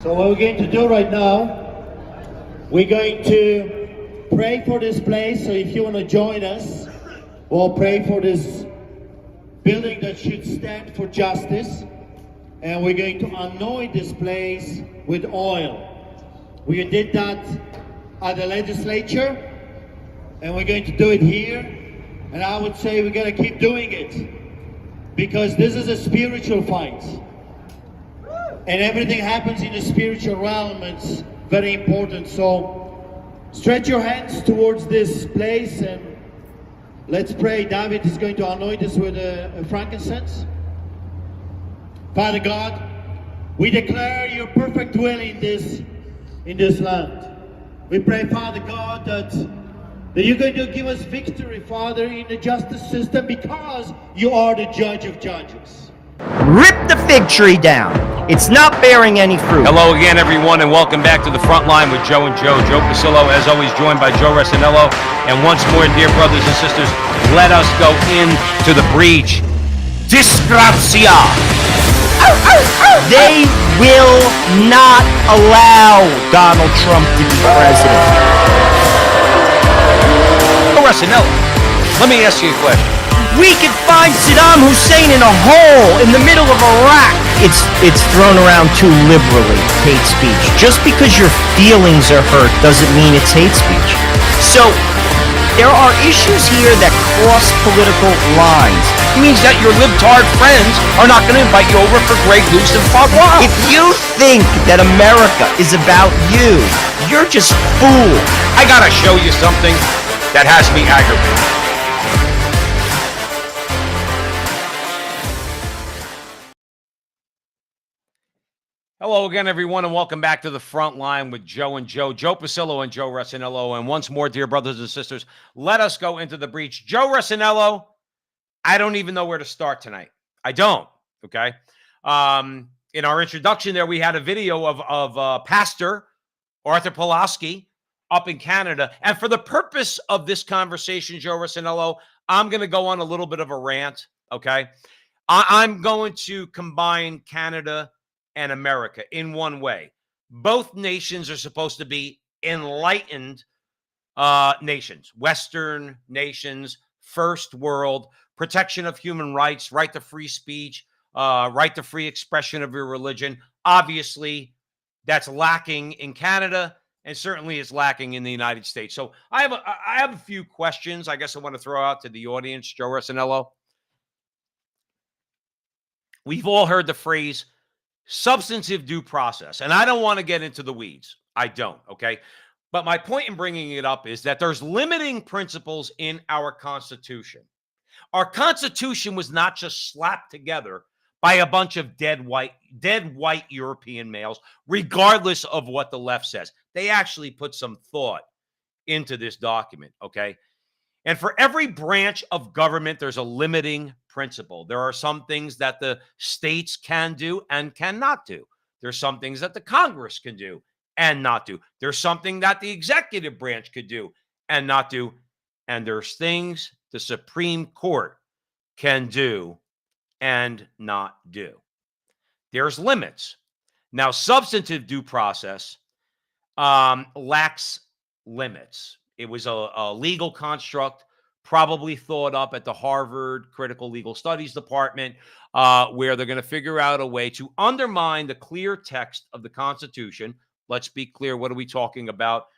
So what we're going to do right now, we're going to pray for this place. So if you want to join us, we'll pray for this building that should stand for justice. And we're going to anoint this place with oil. We did that at the legislature, and we're going to do it here. And I would say we're going to keep doing it, because this is a spiritual fight. And everything happens in the spiritual realm. It's very important. So stretch your hands towards this place and let's pray. David is going to anoint us with a frankincense. Father God, we declare your perfect will in this land. We pray, Father God, that you're going to give us victory, Father, in the justice system, because you are the judge of judges. Rip the fig tree down. It's not bearing any fruit. Hello again, everyone, and welcome back to the Frontline with Joe and Joe. Joe Pasillo, as always, joined by Joe Resinello. And once more, dear brothers and sisters, let us go into the breach. Disgrazia. They will not allow Donald Trump to be president. Joe Resinello, let me ask you a question. We could find Saddam Hussein in a hole in the middle of Iraq. It's thrown around too liberally, hate speech. Just because your feelings are hurt doesn't mean it's hate speech. So there are issues here that cross political lines. It means that your libtard friends are not going to invite you over for Grey Goose and Foie Gras. If you think that America is about you, you're just fooled. I gotta show you something that has me aggravated. Hello again, everyone, and welcome back to the Frontline with Joe and Joe. Joe Pasillo and Joe Resinello. And once more, dear brothers and sisters, let us go into the breach. Joe Resinello, I don't even know where to start tonight. I don't, okay? In our introduction there, we had a video of Pastor Arthur Pulaski up in Canada. And for the purpose of this conversation, Joe Resinello, I'm going to go on a little bit of a rant, okay? I'm going to combine Canada and America in one way. Both nations are supposed to be enlightened nations, Western nations, first world, protection of human rights, right to free speech, right to free expression of your religion. Obviously, that's lacking in Canada and certainly is lacking in the United States. So I have a few questions I guess I want to throw out to the audience, Joe Resinello. We've all heard the phrase substantive due process. And I don't want to get into the weeds. I don't, okay? But my point in bringing it up is that there's limiting principles in our Constitution. Our Constitution was not just slapped together by a bunch of dead white European males, regardless of what the left says. They actually put some thought into this document, okay? And for every branch of government, there's a limiting principle. There are some things that the states can do and cannot do. There's some things that the Congress can do and not do. There's something that the executive branch could do and not do. And there's things the Supreme Court can do and not do. There's limits. Now, substantive due process lacks limits. It was a legal construct, probably thought up at the Harvard Critical Legal Studies Department, where they're going to figure out a way to undermine the clear text of the Constitution. Let's be clear. What are we talking about?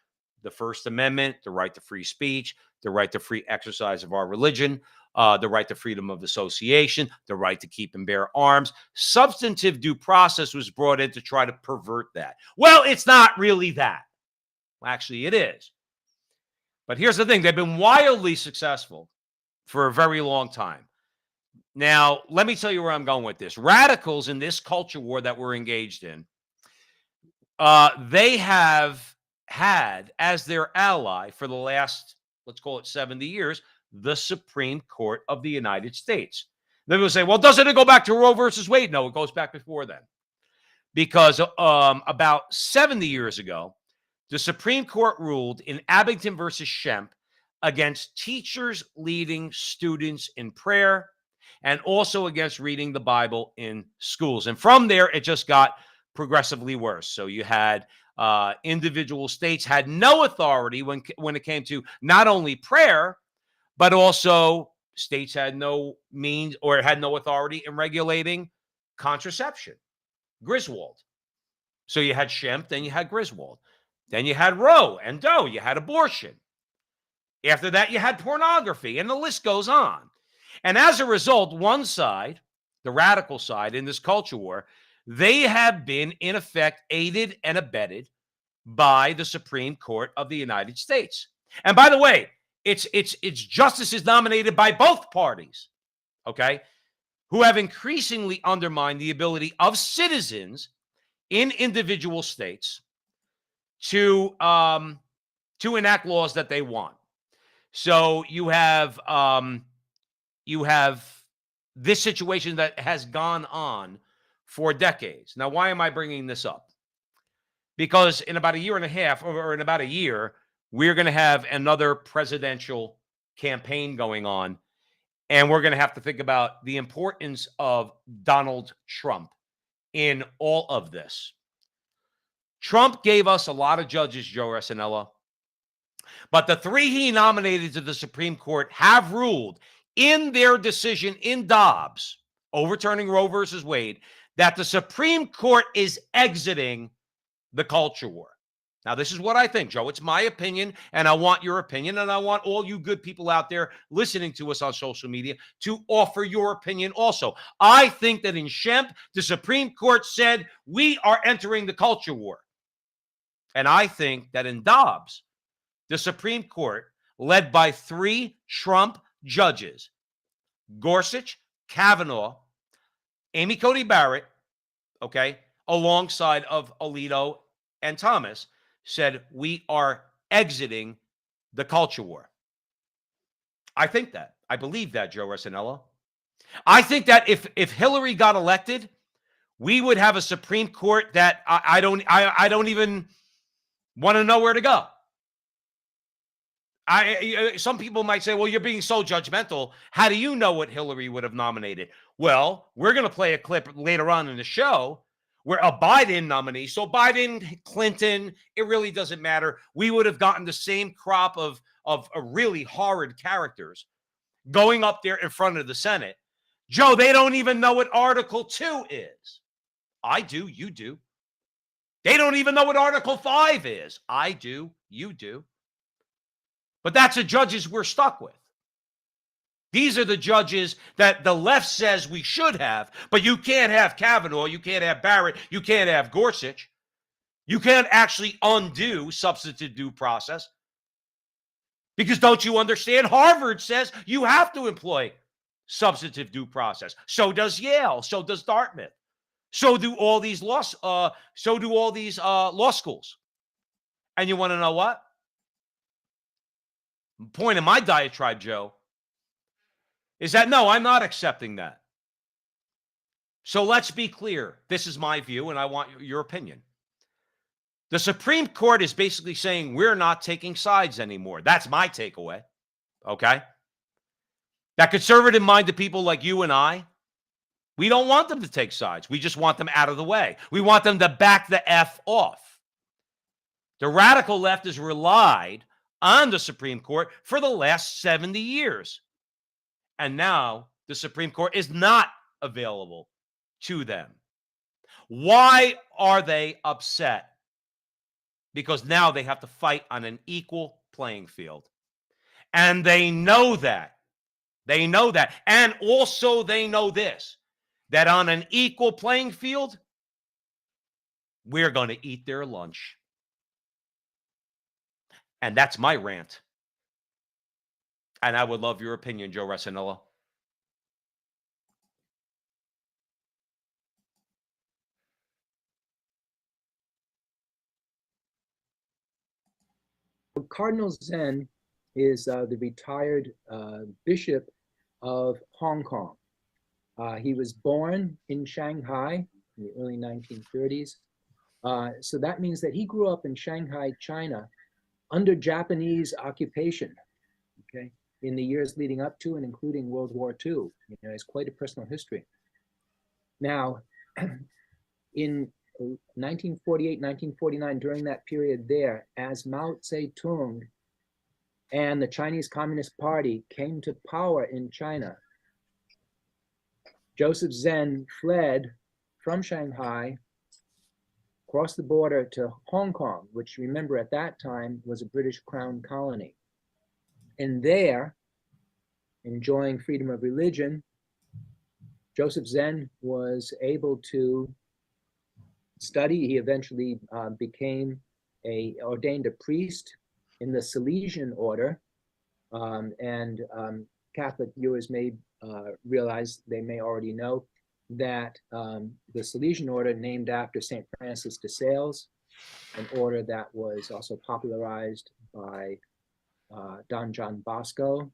The First Amendment, the right to free speech, the right to free exercise of our religion, the right to freedom of association, the right to keep and bear arms. Substantive due process was brought in to try to pervert that. Well, it's not really that. Well, actually, it is. But here's the thing. They've been wildly successful for a very long time. Now, let me tell you where I'm going with this. Radicals in this culture war that we're engaged in, they have had as their ally for the last, let's call it 70 years, the Supreme Court of the United States. They will say, well, doesn't it go back to Roe versus Wade? No, it goes back before then. Because about 70 years ago, the Supreme Court ruled in Abington versus Shemp against teachers leading students in prayer and also against reading the Bible in schools. And from there, it just got progressively worse. So you had individual states had no authority when it came to not only prayer, but also states had no means or had no authority in regulating contraception. Griswold. So you had Schempp, then you had Griswold. Then you had Roe and Doe. You had abortion. After that, you had pornography, and the list goes on. And as a result, one side, the radical side in this culture war, they have been, in effect, aided and abetted by the Supreme Court of the United States. And by the way, it's justices nominated by both parties, okay, who have increasingly undermined the ability of citizens in individual states to enact laws that they want. So you have this situation that has gone on for decades. Now, why am I bringing this up? Because in about a year and a half, or in about a year, we're going to have another presidential campaign going on, and we're going to have to think about the importance of Donald Trump in all of this. Trump gave us a lot of judges, Joe Resinella, but the three he nominated to the Supreme Court have ruled in their decision in Dobbs, overturning Roe versus Wade, that the Supreme Court is exiting the culture war. Now, this is what I think, Joe. It's my opinion, and I want your opinion, and I want all you good people out there listening to us on social media to offer your opinion also. I think that in Schempp, the Supreme Court said, we are entering the culture war. And I think that in Dobbs, the Supreme Court, led by three Trump judges, Gorsuch, Kavanaugh, Amy Coney Barrett, okay, alongside of Alito and Thomas, said we are exiting the culture war. I think that. I believe that, Joe Resinella. I think that if Hillary got elected, we would have a Supreme Court that I don't even want to know where to go. Some people might say, well, you're being so judgmental. How do you know what Hillary would have nominated? Well, we're going to play a clip later on in the show where a Biden nominee, so Biden, Clinton, it really doesn't matter. We would have gotten the same crop of really horrid characters going up there in front of the Senate. Joe, they don't even know what Article 2 is. I do, you do. They don't even know what Article 5 is. I do, you do. But that's the judges we're stuck with. These are the judges that the left says we should have, but you can't have Kavanaugh, you can't have Barrett, you can't have Gorsuch. You can't actually undo substantive due process. Because don't you understand? Harvard says you have to employ substantive due process. So does Yale, so does Dartmouth. So do all these law schools. And you want to know what? The point of my diatribe, Joe, is that no, I'm not accepting that. So let's be clear. This is my view, and I want your opinion. The Supreme Court is basically saying we're not taking sides anymore. That's my takeaway. Okay? That conservative-minded people like you and I, we don't want them to take sides. We just want them out of the way. We want them to back the F off. The radical left has relied on the Supreme Court for the last 70 years. And now the Supreme Court is not available to them. Why are they upset? Because now they have to fight on an equal playing field. And they know that. They know that. And also they know this, that on an equal playing field, we're going to eat their lunch. And that's my rant. And I would love your opinion, Joe Resinella. Cardinal Zen is the retired bishop of Hong Kong. He was born in Shanghai in the early 1930s. So that means that he grew up in Shanghai, China, under Japanese occupation, okay, in the years leading up to and including World War II. You know, it's quite a personal history. Now, in 1948, 1949, during that period there, as Mao Zedong and the Chinese Communist Party came to power in China, Joseph Zen fled from Shanghai, crossed the border to Hong Kong, which, remember, at that time was a British Crown colony. And there, enjoying freedom of religion, Joseph Zen was able to study. He eventually became ordained a priest in the Salesian order, and Catholic viewers may realize, they may already know, that the Salesian order, named after St. Francis de Sales, an order that was also popularized by Don John Bosco.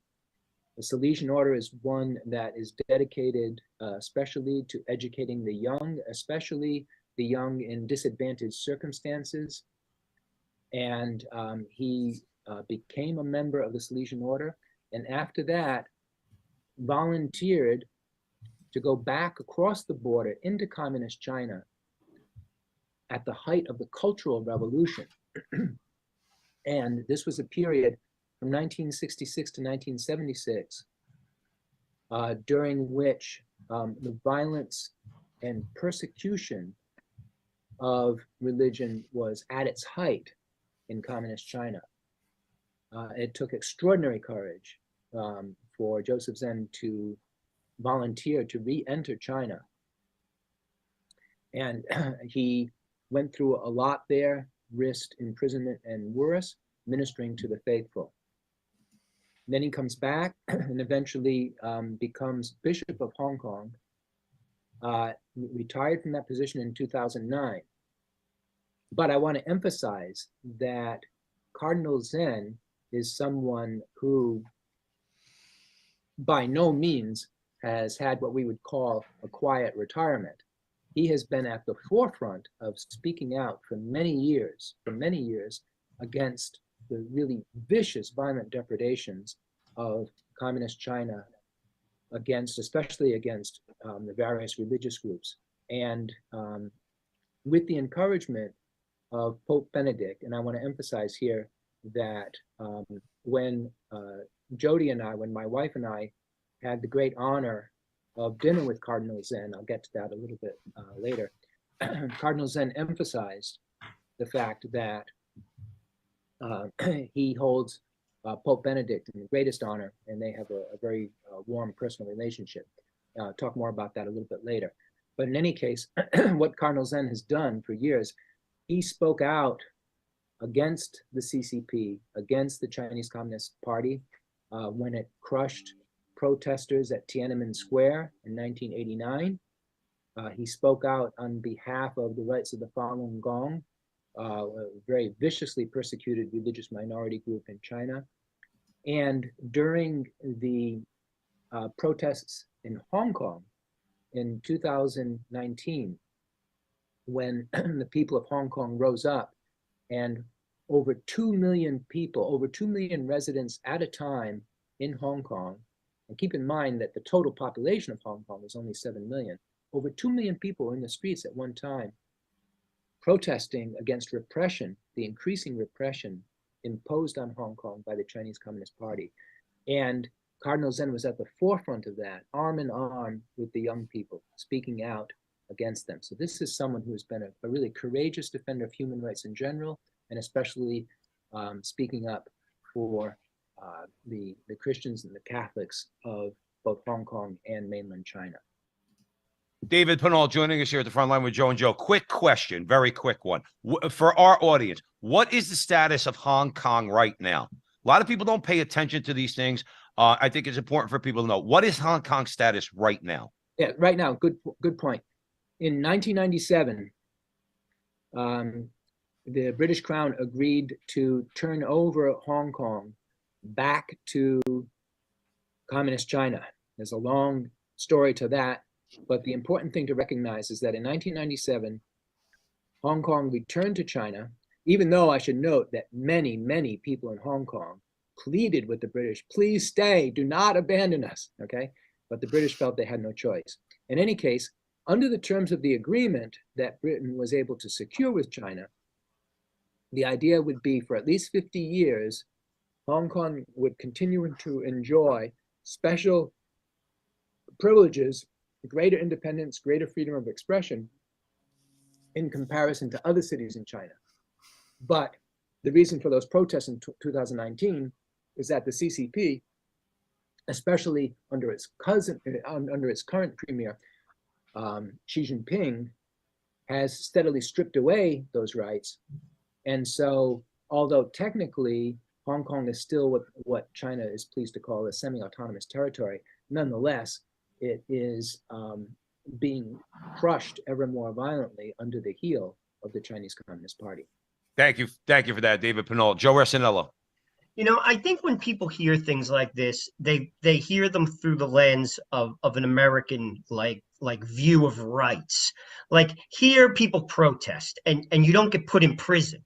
The Salesian order is one that is dedicated especially to educating the young, especially the young in disadvantaged circumstances. And he became a member of the Salesian order, and after that volunteered to go back across the border into communist China at the height of the Cultural Revolution. And this was a period from 1966 to 1976, during which the violence and persecution of religion was at its height in communist China. It took extraordinary courage for Joseph Zen to volunteer to re-enter China. And he went through a lot there, risked imprisonment and worse, ministering to the faithful. Then he comes back and eventually becomes Bishop of Hong Kong, retired from that position in 2009. But I want to emphasize that Cardinal Zen is someone who by no means has had what we would call a quiet retirement. He has been at the forefront of speaking out for many years, against the really vicious, violent depredations of communist China, especially against the various religious groups. And with the encouragement of Pope Benedict, and I want to emphasize here that when Jody and I, when my wife and I had the great honor of dinner with Cardinal Zen, I'll get to that a little bit later, Cardinal Zen emphasized the fact that he holds Pope Benedict in the greatest honor, and they have a very warm personal relationship. Talk more about that a little bit later. But in any case, what Cardinal Zen has done for years, he spoke out against the CCP, against the Chinese Communist Party, when it crushed protesters at Tiananmen Square in 1989. He spoke out on behalf of the rights of the Falun Gong, a very viciously persecuted religious minority group in China. And during the protests in Hong Kong in 2019, when the people of Hong Kong rose up and over 2 million people, over 2 million residents at a time in Hong Kong, and keep in mind that the total population of Hong Kong is only 7 million, over 2 million people were in the streets at one time protesting against repression, the increasing repression imposed on Hong Kong by the Chinese Communist Party. And Cardinal Zen was at the forefront of that, arm in arm with the young people, speaking out against them. So this is someone who has been a really courageous defender of human rights in general, and especially speaking up for the Christians and the Catholics of both Hong Kong and mainland China. David Pinal joining us here at the front line with Joe and Joe. Quick question, very quick one. For our audience, what is the status of Hong Kong right now? A lot of people don't pay attention to these things. I think it's important for people to know. What is Hong Kong's status right now? Yeah, right now, good point. In 1997, the British Crown agreed to turn over Hong Kong back to Communist China. There's a long story to that, but the important thing to recognize is that in 1997, Hong Kong returned to China, even though I should note that many, many people in Hong Kong pleaded with the British, please stay, do not abandon us, okay? But the British felt they had no choice. In any case, under the terms of the agreement that Britain was able to secure with China, the idea would be for at least 50 years, Hong Kong would continue to enjoy special privileges, greater independence, greater freedom of expression in comparison to other cities in China. But the reason for those protests in 2019 is that the CCP, especially under its current premier, Xi Jinping, has steadily stripped away those rights. And so, although technically Hong Kong is still what China is pleased to call a semi-autonomous territory, nonetheless, it is being crushed ever more violently under the heel of the Chinese Communist Party. Thank you for that, David Pinault. Joe Resinello. You know, I think when people hear things like this, they hear them through the lens of an American like view of rights. Like here, people protest, and you don't get put in prison,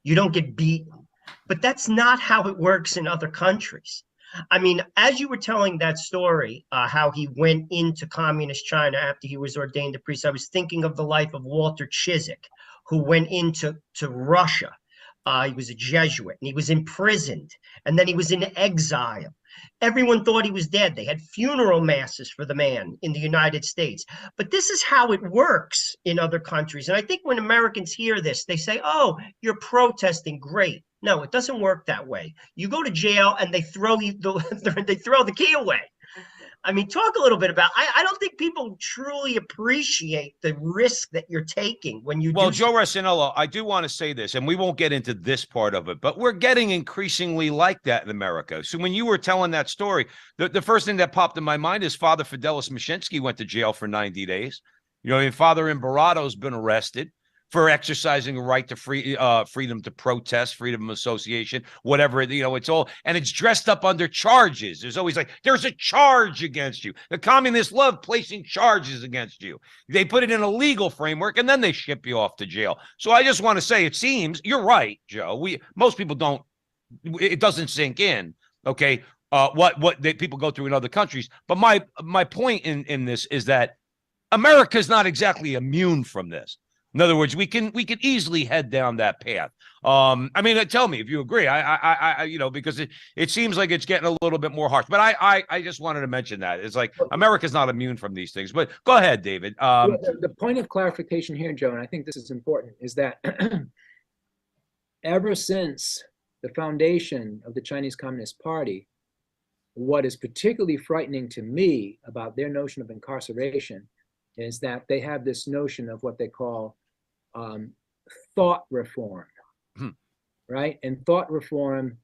you don't get beaten, but that's not how it works in other countries. I mean, as you were telling that story, how he went into communist China after he was ordained a priest, I was thinking of the life of Walter Chiswick, who went into Russia. He was a Jesuit, and he was imprisoned, and then he was in exile. Everyone thought he was dead. They had funeral masses for the man in the United States. But this is how it works in other countries. And I think when Americans hear this, they say, oh, you're protesting, great. No, it doesn't work that way. You go to jail, and they throw the key away. I mean, talk a little bit about, I don't think people truly appreciate the risk that you're taking when you Well, Joe Resinello, I do want to say this, and we won't get into this part of it, but we're getting increasingly like that in America. So when you were telling that story, the first thing that popped in my mind is Father Fidelis Mashinsky went to jail for 90 days. You know, and Father Imbarato's been arrested for exercising a right to freedom to protest, freedom of association, whatever, you know, it's all, and it's dressed up under charges. There's always like, there's a charge against you. The communists love placing charges against you. They put it in a legal framework, and then they ship you off to jail. So I just want to say, it seems, you're right, Joe. Most people don't, it doesn't sink in, okay, what people go through in other countries. But my point in this is that America's not exactly immune from this. In other words, we can easily head down that path. I mean, tell me if you agree. I you know, because it seems like it's getting a little bit more harsh. But I just wanted to mention that it's like America's not immune from these things. But go ahead, David. The point of clarification here, Joe, and I think this is important, is that ever since the foundation of the Chinese Communist Party, what is particularly frightening to me about their notion of incarceration is that they have this notion of what they call thought reform, right? And thought reform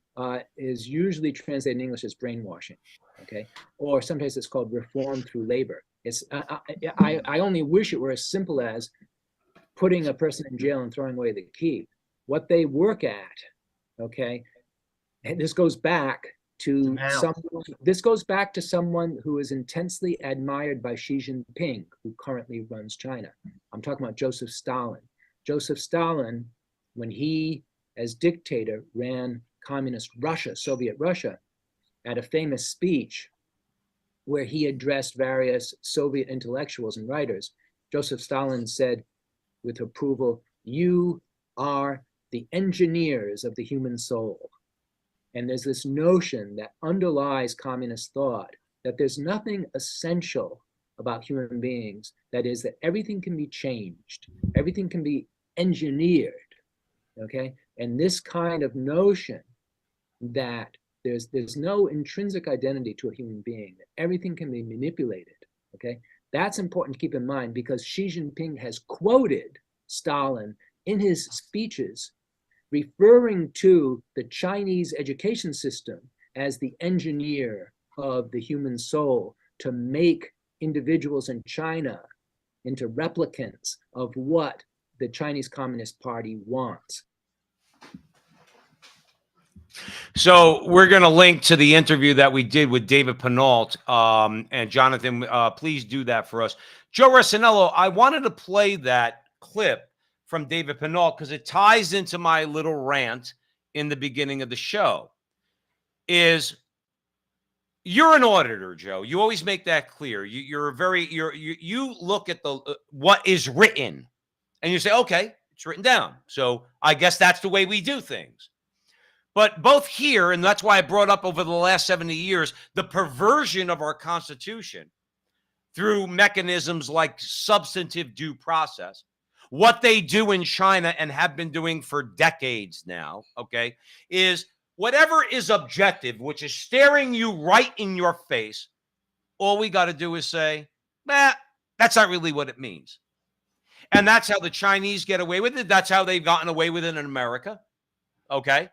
is usually translated in English as brainwashing, okay? Or sometimes it's called reform through labor. I only wish it were as simple as putting a person in jail and throwing away the key. What they work at, okay, and this goes back to someone who is intensely admired by Xi Jinping, who currently runs China. I'm talking about Joseph Stalin. Joseph Stalin, when he, as dictator, ran communist Russia, Soviet Russia, at a famous speech where he addressed various Soviet intellectuals and writers, Joseph Stalin said with approval, "You are the engineers of the human soul." And there's this notion that underlies communist thought that there's nothing essential about human beings. That is, that everything can be changed, everything can be engineered, okay? And this kind of notion that there's no intrinsic identity to a human being, that everything can be manipulated, okay? That's important to keep in mind because Xi Jinping has quoted Stalin in his speeches referring to the Chinese education system as the engineer of the human soul to make individuals in China into replicants of what the Chinese Communist Party wants. So we're going to link to the interview that we did with David Pinault. And Jonathan, please do that for us. Joe Resinello, I wanted to play that clip from David Pinault because it ties into my little rant in the beginning of the show. Is You're an auditor, Joe. You always make that clear. You look at the what is written, and you say, okay, it's written down. So I guess that's the way we do things. But both here, and that's why I brought up over the last 70 years, the perversion of our Constitution through mechanisms like substantive due process, what they do in China and have been doing for decades now, okay, is whatever is objective, which is staring you right in your face, all we got to do is say, that's not really what it means. And that's how the Chinese get away with it. That's how they've gotten away with it in America, okay?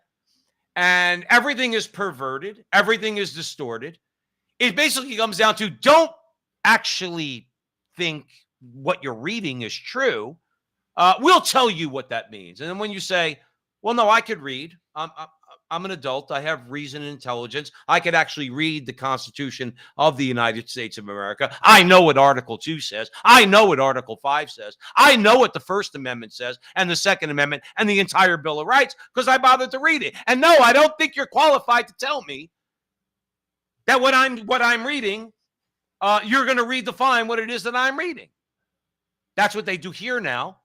And everything is perverted. Everything is distorted. It basically comes down to don't actually think what you're reading is true. We'll tell you what that means. And then when you say, well, no, I could read. I'm an adult. I have reason and intelligence. I could actually read the Constitution of the United States of America. I know what Article 2 says. I know what Article 5 says. I know what the First Amendment says and the Second Amendment and the entire Bill of Rights because I bothered to read it. And no, I don't think you're qualified to tell me that what I'm reading, you're going to redefine what it is that I'm reading. That's what they do here now.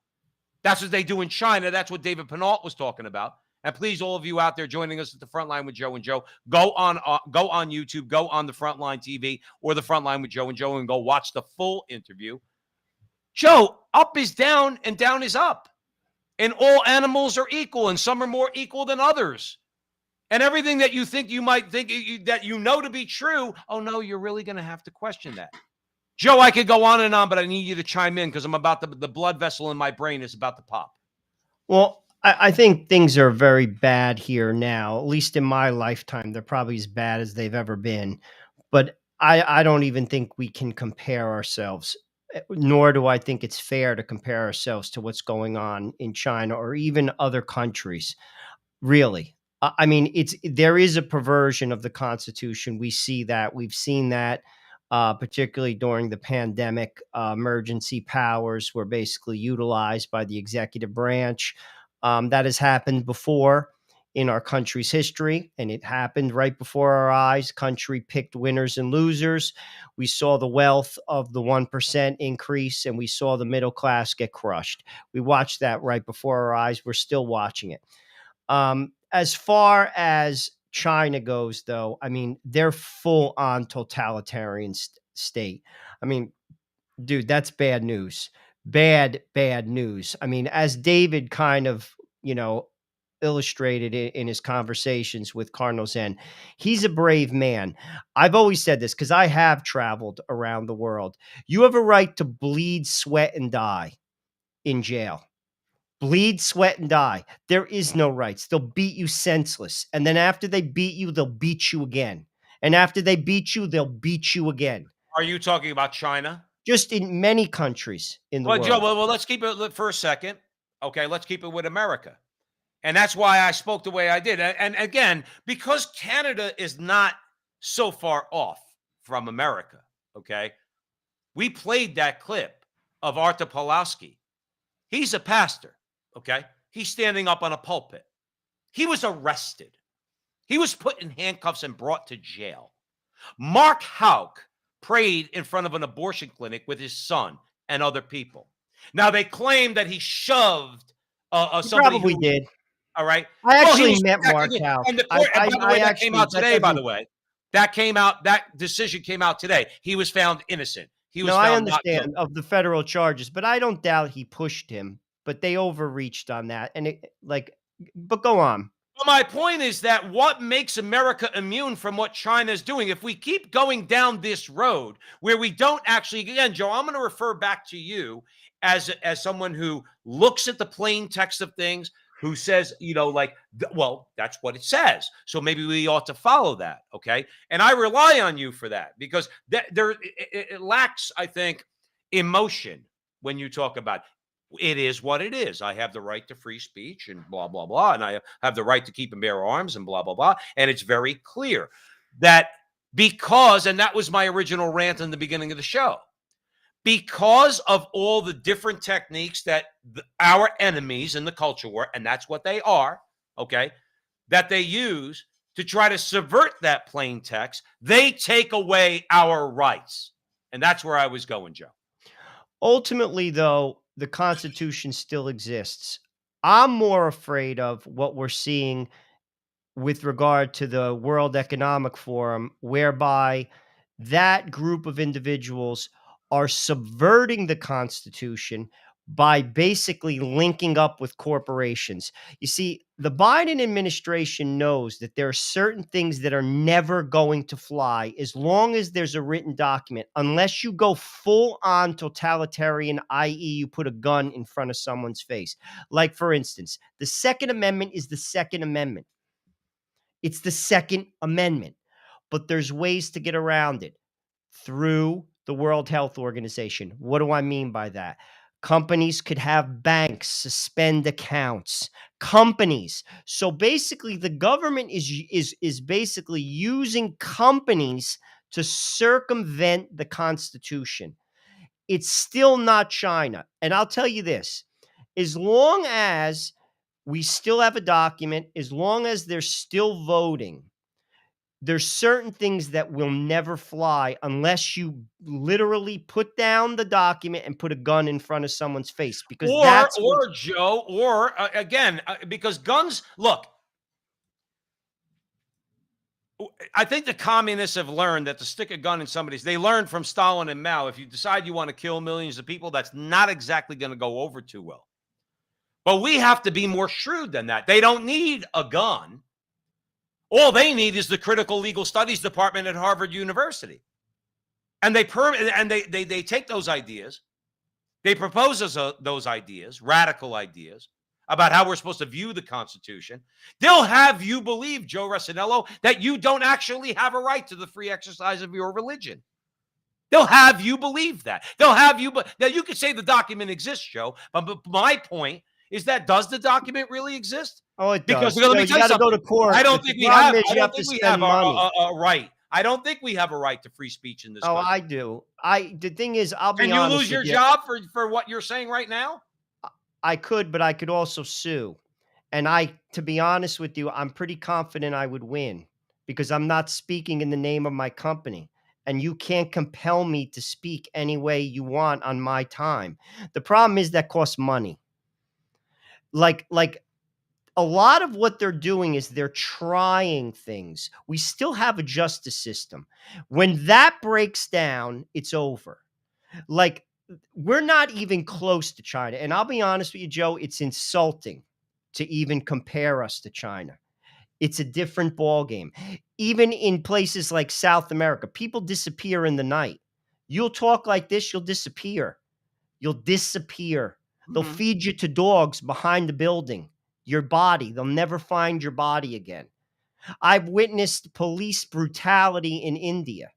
That's what they do in China. That's what David Penault was talking about. And please, all of you out there joining us at the Frontline with Joe and Joe, go on YouTube, go on the Frontline TV or the Frontline with Joe and go watch the full interview. Joe, up is down and down is up. And all animals are equal, and some are more equal than others. And everything that you think you might think that you know to be true, oh no, you're really going to have to question that. Joe, I could go on and on, but I need you to chime in because I'm about the blood vessel in my brain is about to pop. Well, I think things are very bad here now, at least in my lifetime. They're probably as bad as they've ever been. But I don't even think we can compare ourselves, nor do I think it's fair to compare ourselves to what's going on in China or even other countries. Really. I mean, there is a perversion of the Constitution. We see that. We've seen that. Particularly during the pandemic, emergency powers were basically utilized by the executive branch. That has happened before in our country's history, and it happened right before our eyes. Country picked winners and losers. We saw the wealth of the 1% increase, and we saw the middle class get crushed. We watched that right before our eyes. We're still watching it. As far as China goes, though, I mean, they're full on totalitarian state. I mean, dude, that's bad news. Bad news. I mean, as David kind of, illustrated in his conversations with Cardinal Zen, he's a brave man. I've always said this because I have traveled around the world. You have a right to bleed, sweat, and die in jail. Bleed, sweat, and die. There is no rights. They'll beat you senseless. And then after they beat you, they'll beat you again. And after they beat you, they'll beat you again. Are you talking about China? Just in many countries in the world. Joe, well, let's keep it for a second. Okay, let's keep it with America. And that's why I spoke the way I did. And again, because Canada is not so far off from America, okay? We played that clip of Arthur Pawlowski. He's a pastor. Okay. He's standing up on a pulpit. He was arrested. He was put in handcuffs and brought to jail. Mark Houck prayed in front of an abortion clinic with his son and other people. Now they claim that he shoved somebody. Probably did. All right. I actually met Mark Houck. And by the way, that came out today, by the way. That decision came out today. He was found innocent. He was found I understand of the federal charges, but I don't doubt he pushed him. But they overreached on that. And but go on. Well, my point is that what makes America immune from what China is doing, if we keep going down this road where we don't actually, again, Joe, I'm going to refer back to you as someone who looks at the plain text of things, who says, well, that's what it says. So maybe we ought to follow that. Okay. And I rely on you for that because it lacks, I think, emotion when you talk about it is what it is. I have the right to free speech and blah, blah, blah. And I have the right to keep and bear arms and blah, blah, blah. And it's very clear that and that was my original rant in the beginning of the show, because of all the different techniques that our enemies in the culture war, and that's what they are, okay, that they use to try to subvert that plain text, they take away our rights. And that's where I was going, Joe. Ultimately, though, the Constitution still exists. I'm more afraid of what we're seeing with regard to the World Economic Forum, whereby that group of individuals are subverting the Constitution by basically linking up with corporations. You see, the Biden administration knows that there are certain things that are never going to fly as long as there's a written document, unless you go full on totalitarian, i.e., you put a gun in front of someone's face. Like, for instance, the Second Amendment is the Second Amendment. It's the Second Amendment, but there's ways to get around it through the World Health Organization. What do I mean by that? Companies could have banks suspend accounts. Companies. So basically, the government is basically using companies to circumvent the Constitution. It's still not China. And I'll tell you this, as long as we still have a document, as long as they're still voting, there's certain things that will never fly unless you literally put down the document and put a gun in front of someone's face, because that's Or Joe, or again, because guns, look, I think the communists have learned that to stick a gun in somebody's, they learned from Stalin and Mao, if you decide you want to kill millions of people, that's not exactly going to go over too well. But we have to be more shrewd than that. They don't need a gun. All they need is the critical legal studies department at Harvard University. And they take those ideas, they propose those ideas, radical ideas, about how we're supposed to view the Constitution. They'll have you believe, Joe Resinello, that you don't actually have a right to the free exercise of your religion. They'll have you believe that. They'll have you, now you could say the document exists, Joe, but my point is that, does the document really exist? Oh, it Because does. let me tell you got to go to something. court. I don't think we have. You I don't have to think we spend have money. a right. I don't think we have a right to free speech in this Oh, country. I do. The thing is, I'll be Can you honest lose your with you. job for what you're saying right now? I could, but I could also sue. And to be honest with you, I'm pretty confident I would win, because I'm not speaking in the name of my company. And you can't compel me to speak any way you want on my time. The problem is that costs money. Like a lot of what they're doing is they're trying things. We still have a justice system. When that breaks down, it's over. Like, we're not even close to China. And I'll be honest with you, Joe, it's insulting to even compare us to China. It's a different ballgame. Even in places like South America, people disappear in the night. You'll talk like this, you'll disappear. You'll disappear. They'll feed you to dogs behind the building. Your body. They'll never find your body again. I've witnessed police brutality in India.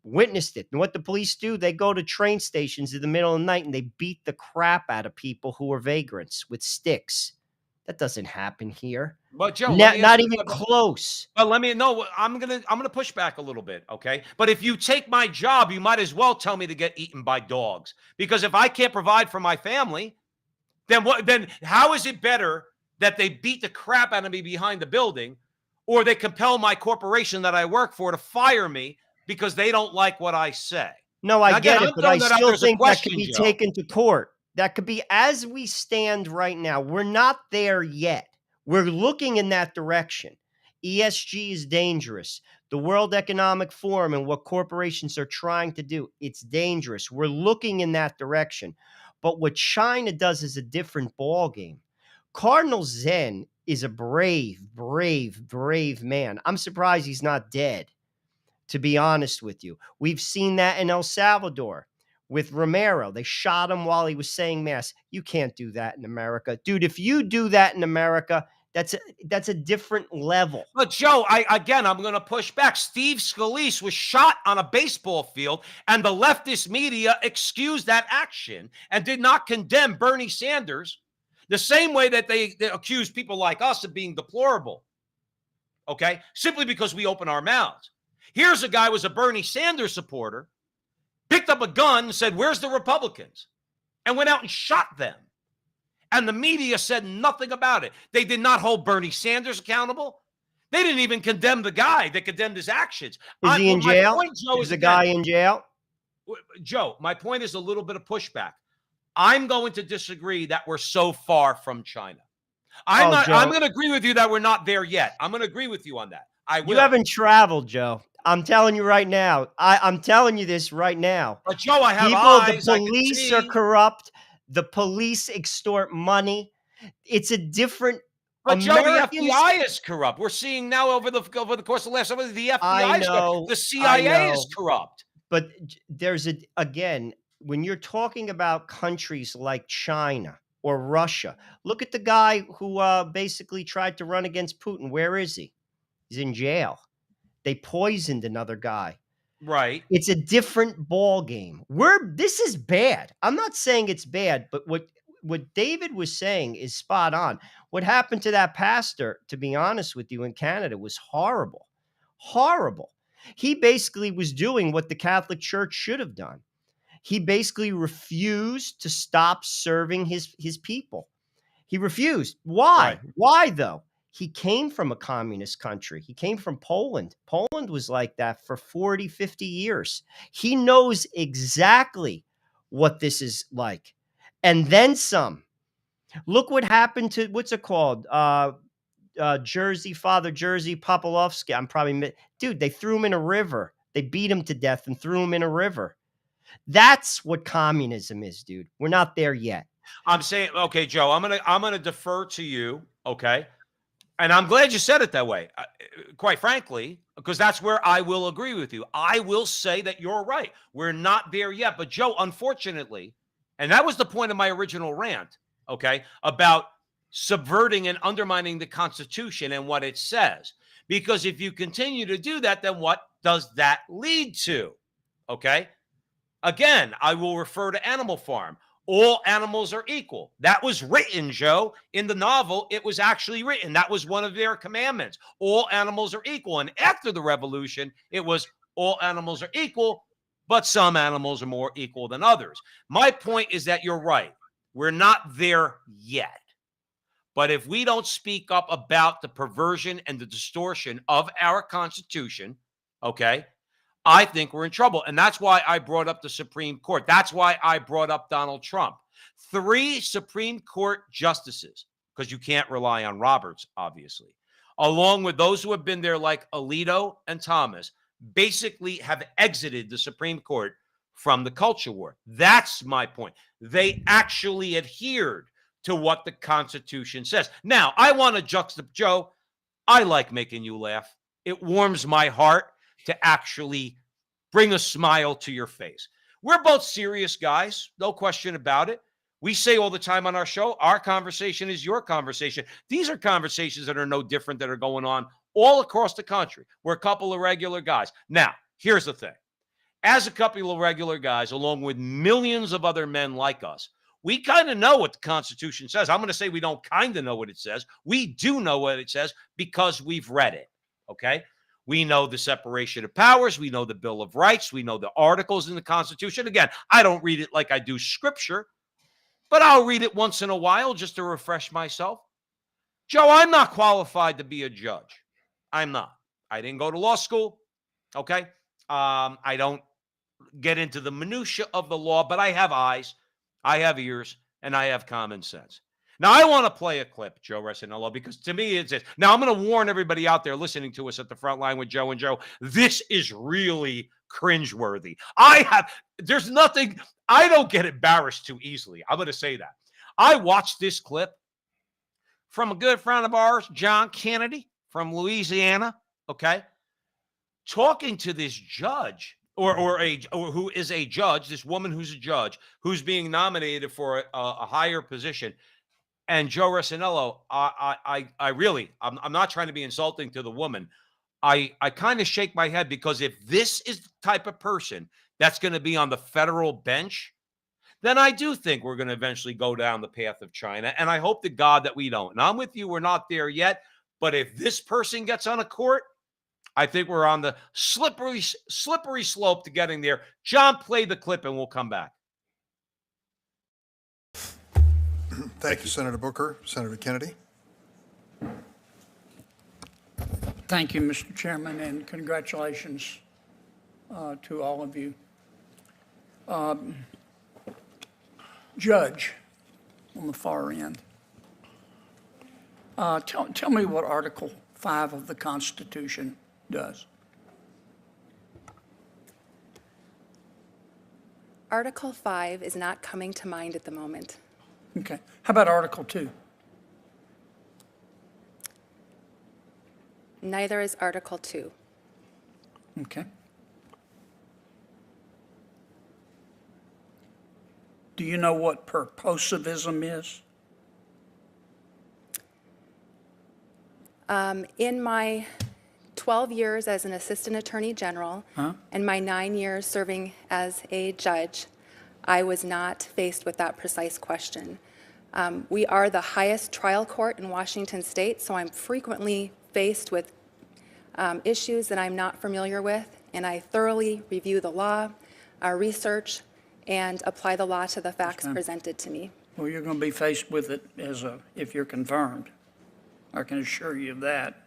Witnessed it. And what the police do, they go to train stations in the middle of the night and they beat the crap out of people who are vagrants with sticks. That doesn't happen here. But Joe, Not even close. But let me know. I'm gonna push back a little bit, okay? But if you take my job, you might as well tell me to get eaten by dogs. Because if I can't provide for my family, then what? Then how is it better that they beat the crap out of me behind the building, or they compel my corporation that I work for to fire me because they don't like what I say? No, I get it, but I still think that could be Joe. taken to court. That could be, as we stand right now. We're not there yet. We're looking in that direction. ESG is dangerous. The World Economic Forum and what corporations are trying to do, it's dangerous. We're looking in that direction. But what China does is a different ballgame. Cardinal Zen is a brave man. I'm surprised he's not dead, to be honest with you. We've seen that in El Salvador with Romero. They shot him while he was saying mass. You can't do that in America. Dude, if you do that in America, that's a different level. But Joe, I'm going to push back. Steve Scalise was shot on a baseball field, and the leftist media excused that action and did not condemn Bernie Sanders the same way that they accuse people like us of being deplorable, okay? Simply because we open our mouths. Here's a guy who was a Bernie Sanders supporter, picked up a gun and said, "Where's the Republicans?" and went out and shot them. And the media said nothing about it. They did not hold Bernie Sanders accountable. They didn't even condemn the guy. They condemned his actions. Is he in My jail? point, Joe, Is the again, guy in jail? Joe, my point is a little bit of pushback. I'm going to disagree that we're so far from China. I'm going to agree with you that we're not there yet. I'm going to agree with you on that. I will. You haven't traveled, Joe. I'm telling you right now. I'm telling you this right now. But Joe, I have People, eyes. the police are corrupt. The police extort money. It's a different. But Americans, Joe, the FBI is corrupt. We're seeing now over the course of the last summer, the FBI is corrupt. The CIA is corrupt. But there's again, when you're talking about countries like China or Russia, look at the guy who basically tried to run against Putin. Where is he? He's in jail. They poisoned another guy. Right. It's a different ball game. This is bad. I'm not saying it's bad, but what David was saying is spot on. What happened to that pastor, to be honest with you, in Canada was horrible. Horrible. He basically was doing what the Catholic Church should have done. He basically refused to stop serving his people. He refused. Why? Right. Why, though? He came from a communist country. He came from Poland. Poland was like that for 40, 50 years. He knows exactly what this is like. And then some. Look what happened to, what's it called? Father Jerzy Popolowski. Dude, they threw him in a river. They beat him to death and threw him in a river. That's what communism is, dude. We're not there yet. I'm saying, okay, Joe, I'm gonna defer to you, okay? And I'm glad you said it that way, quite frankly, because that's where I will agree with you. I will say that you're right. We're not there yet. But, Joe, unfortunately, and that was the point of my original rant, okay, about subverting and undermining the Constitution and what it says. Because if you continue to do that, then what does that lead to? Okay? Again, I will refer to Animal Farm. All animals are equal. That was written, Joe, in the novel. It was actually written. That was one of their commandments. All animals are equal. And after the revolution, it was all animals are equal, but some animals are more equal than others. My point is that you're right. We're not there yet. But if we don't speak up about the perversion and the distortion of our Constitution, okay, I think we're in trouble. And that's why I brought up the Supreme Court. That's why I brought up Donald Trump. 3 Supreme Court justices, because you can't rely on Roberts, obviously, along with those who have been there like Alito and Thomas, basically have exited the Supreme Court from the culture war. That's my point. They actually adhered to what the Constitution says. Now, I want to juxtapose, Joe, I like making you laugh. It warms my heart to actually bring a smile to your face. We're both serious guys, no question about it. We say all the time on our show, our conversation is your conversation. These are conversations that are no different that are going on all across the country. We're a couple of regular guys. Now, here's the thing. As a couple of regular guys, along with millions of other men like us, we kind of know what the Constitution says. I'm going to say we don't kind of know what it says. We do know what it says because we've read it, okay? We know the separation of powers. We know the Bill of Rights. We know the articles in the Constitution. Again, I don't read it like I do Scripture, but I'll read it once in a while just to refresh myself. Joe, I'm not qualified to be a judge. I'm not. I didn't go to law school, okay? I don't get into the minutia of the law, but I have eyes, I have ears, and I have common sense. Now, I want to play a clip, Joe Resinello, because to me, it's this. Now, I'm going to warn everybody out there listening to us at the front line with Joe and Joe. This is really cringeworthy. There's nothing, I don't get embarrassed too easily. I'm going to say that. I watched this clip from a good friend of ours, John Kennedy from Louisiana, okay, talking to this judge or who is a judge, this woman who's a judge, who's being nominated for a higher position. And Joe Resinello, I'm not trying to be insulting to the woman. I kind of shake my head because if this is the type of person that's going to be on the federal bench, then I do think we're going to eventually go down the path of China. And I hope to God that we don't. And I'm with you. We're not there yet. But if this person gets on a court, I think we're on the slippery slope to getting there. John, play the clip and we'll come back. Thank you, Senator Booker, Senator Kennedy. Thank you, Mr. Chairman, and congratulations to all of you. Judge on the far end, tell me what Article 5 of the Constitution does. Article 5 is not coming to mind at the moment. Okay. How about Article 2? Neither is Article 2. Okay. Do you know what purposivism is? In my 12 years as an assistant attorney general and my 9 years serving as a judge, I was not faced with that precise question. We are the highest trial court in Washington state, so I'm frequently faced with issues that I'm not familiar with, and I thoroughly review the law, research, and apply the law to the facts presented to me. Well, you're going to be faced with it if you're confirmed. I can assure you of that.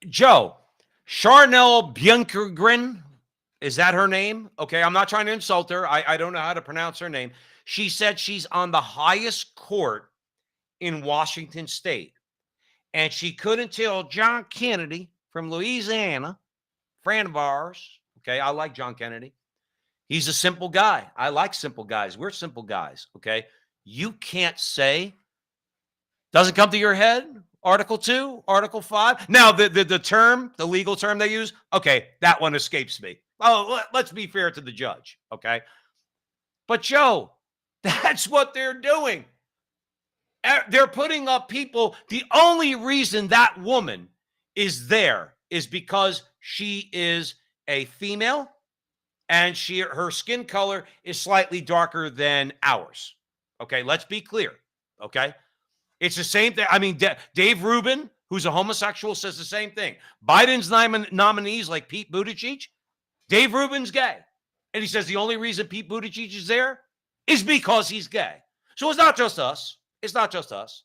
Joe, Charnel Bjorkgren, is that her name? Okay, I'm not trying to insult her. I don't know how to pronounce her name. She said she's on the highest court in Washington state. And she couldn't tell John Kennedy from Louisiana, friend of ours. Okay, I like John Kennedy. He's a simple guy. I like simple guys. We're simple guys. Okay, you can't say, doesn't come to your head, Article 2, Article 5. Now, the term, the legal term they use, okay, that one escapes me. Oh, let's be fair to the judge, okay? But Joe, that's what they're doing. They're putting up people. The only reason that woman is there is because she is a female and her skin color is slightly darker than ours. Okay, let's be clear. Okay, it's the same thing. I mean, Dave Rubin, who's a homosexual, says the same thing. Biden's nominees like Pete Buttigieg, Dave Rubin's gay. And he says the only reason Pete Buttigieg is there is because he's gay. So it's not just us. It's not just us.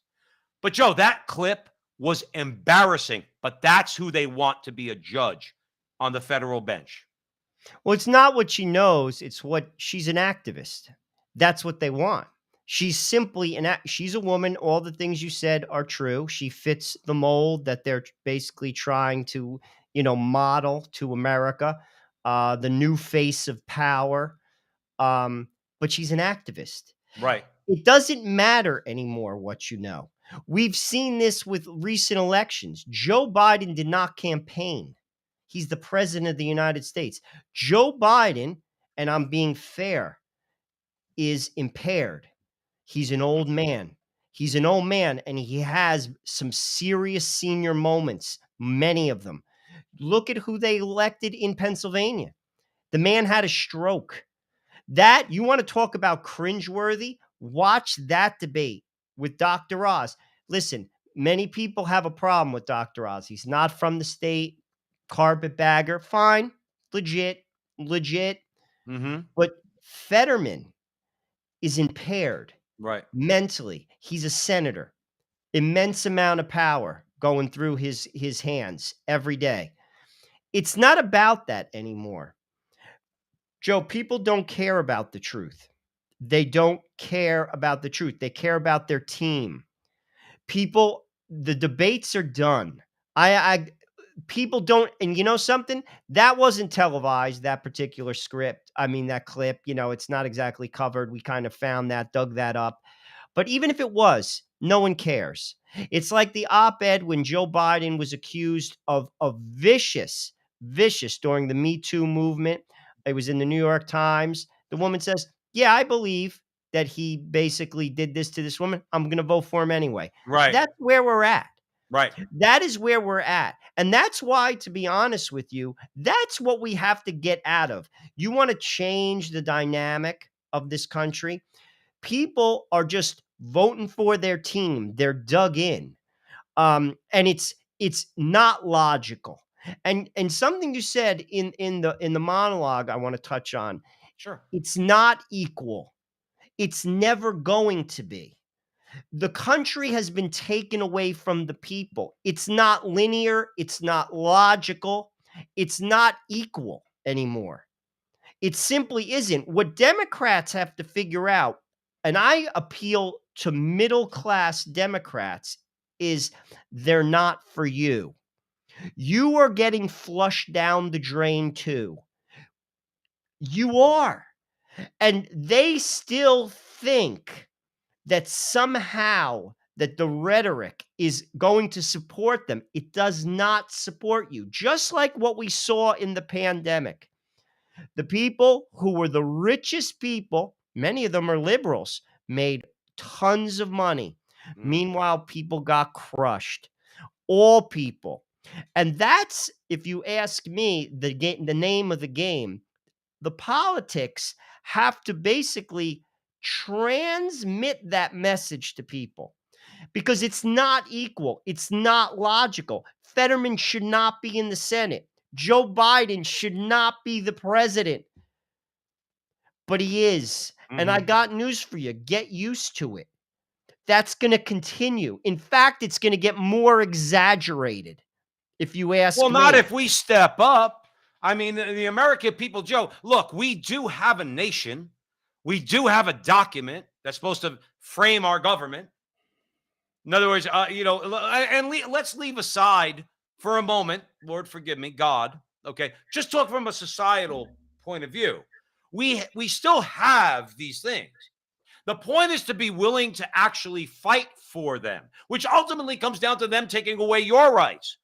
But Joe, that clip was embarrassing, but that's who they want to be a judge on the federal bench. Well, it's not what she knows. It's what she's an activist. That's what they want. She's simply she's a woman. All the things you said are true. She fits the mold that they're basically trying to, model to America, the new face of power. But she's an activist. Right. It doesn't matter anymore what you know. We've seen this with recent elections. Joe Biden did not campaign. He's the president of the United States. Joe Biden, and I'm being fair, is impaired. He's an old man. He's an old man, and he has some serious senior moments, many of them. Look at who they elected in Pennsylvania. The man had a stroke. That, you want to talk about cringeworthy? Watch that debate with Dr. Oz. Listen, many people have a problem with Dr. Oz. He's not from the state, carpetbagger, fine, legit. Mm-hmm. But Fetterman is impaired. Right. Mentally. He's a senator. Immense amount of power going through his hands every day. It's not about that anymore. Joe, people don't care about the truth. They don't care about the truth. They care about their team. The debates are done. People don't, and you know something? That wasn't televised, that particular script. I mean, that clip, it's not exactly covered. We kind of found that, dug that up. But even if it was, no one cares. It's like the op-ed when Joe Biden was accused of vicious during the Me Too movement. It was in the New York Times. The woman says, yeah, I believe that he basically did this to this woman. I'm going to vote for him anyway. Right. That's where we're at. Right. That is where we're at. And that's why, to be honest with you, that's what we have to get out of. You want to change the dynamic of this country? People are just voting for their team. They're dug in. And it's not logical. And something you said in the monologue I want to touch on. Sure. It's not equal. It's never going to be. The country has been taken away from the people. It's not linear. It's not logical. It's not equal anymore. It simply isn't. What Democrats have to figure out, and I appeal to middle class Democrats, is they're not for you. You are getting flushed down the drain too. You are. And they still think that somehow that the rhetoric is going to support them. It does not support you. Just like what we saw in the pandemic. The people who were the richest people, many of them are liberals, made tons of money. Meanwhile, people got crushed. All people. And that's, if you ask me, the name of the game. The politics have to basically transmit that message to people because it's not equal. It's not logical. Fetterman should not be in the Senate. Joe Biden should not be the president. But he is. And I got news for you. Get used to it. That's going to continue. In fact, it's going to get more exaggerated, if you ask Well, me. not if we step up. I mean, the American people, Joe, look, we do have a nation. We do have a document that's supposed to frame our government. In other words, let's leave aside for a moment, Lord forgive me, God, okay, just talk from a societal point of view. We still have these things. The point is to be willing to actually fight for them, which ultimately comes down to them taking away your rights.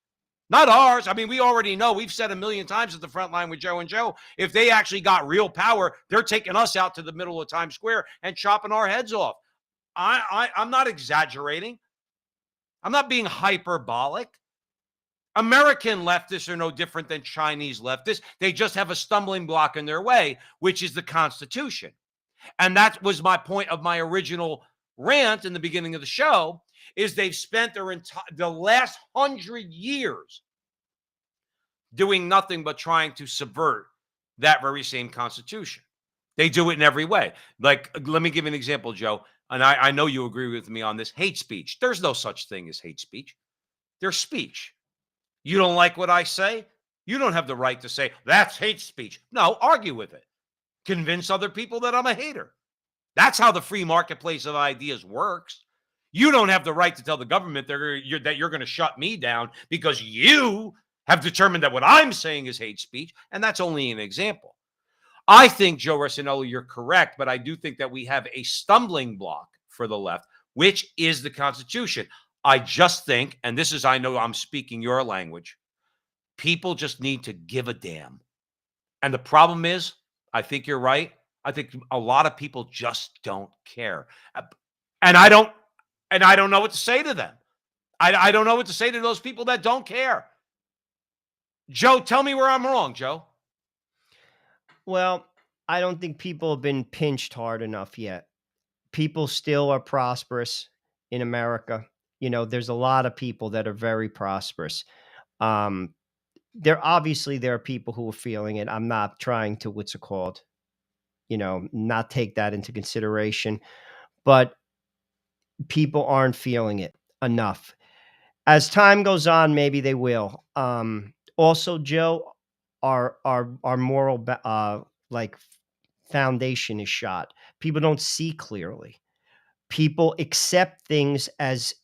Not ours. I mean, we already know. We've said a million times at the front line with Joe and Joe, if they actually got real power, they're taking us out to the middle of Times Square and chopping our heads off. I'm not exaggerating. I'm not being hyperbolic. American leftists are no different than Chinese leftists. They just have a stumbling block in their way, which is the Constitution. And that was my point of my original rant in the beginning of the show, is they've spent the last 100 years doing nothing but trying to subvert that very same Constitution. They do it in every way. Like, let me give you an example, Joe. And I know you agree with me on this. Hate speech. There's no such thing as hate speech. There's speech. You don't like what I say? You don't have the right to say, that's hate speech. No, argue with it. Convince other people that I'm a hater. That's how the free marketplace of ideas works. You don't have the right to tell the government that you're going to shut me down because you have determined that what I'm saying is hate speech, and that's only an example. I think, Joe Rossinello, you're correct, but I do think that we have a stumbling block for the left, which is the Constitution. I just think, and this is, I know I'm speaking your language, people just need to give a damn. And the problem is, I think you're right. I think a lot of people just don't care. And I don't know what to say to them. I don't know what to say to those people that don't care. Joe, tell me where I'm wrong, Joe. Well, I don't think people have been pinched hard enough yet. People still are prosperous in America. You know, there's a lot of people that are very prosperous. There are people who are feeling it. I'm not trying to, not take that into consideration, but people aren't feeling it enough. As time goes on, maybe they will. Also, Joe, our moral foundation is shot. People don't see clearly. People accept things as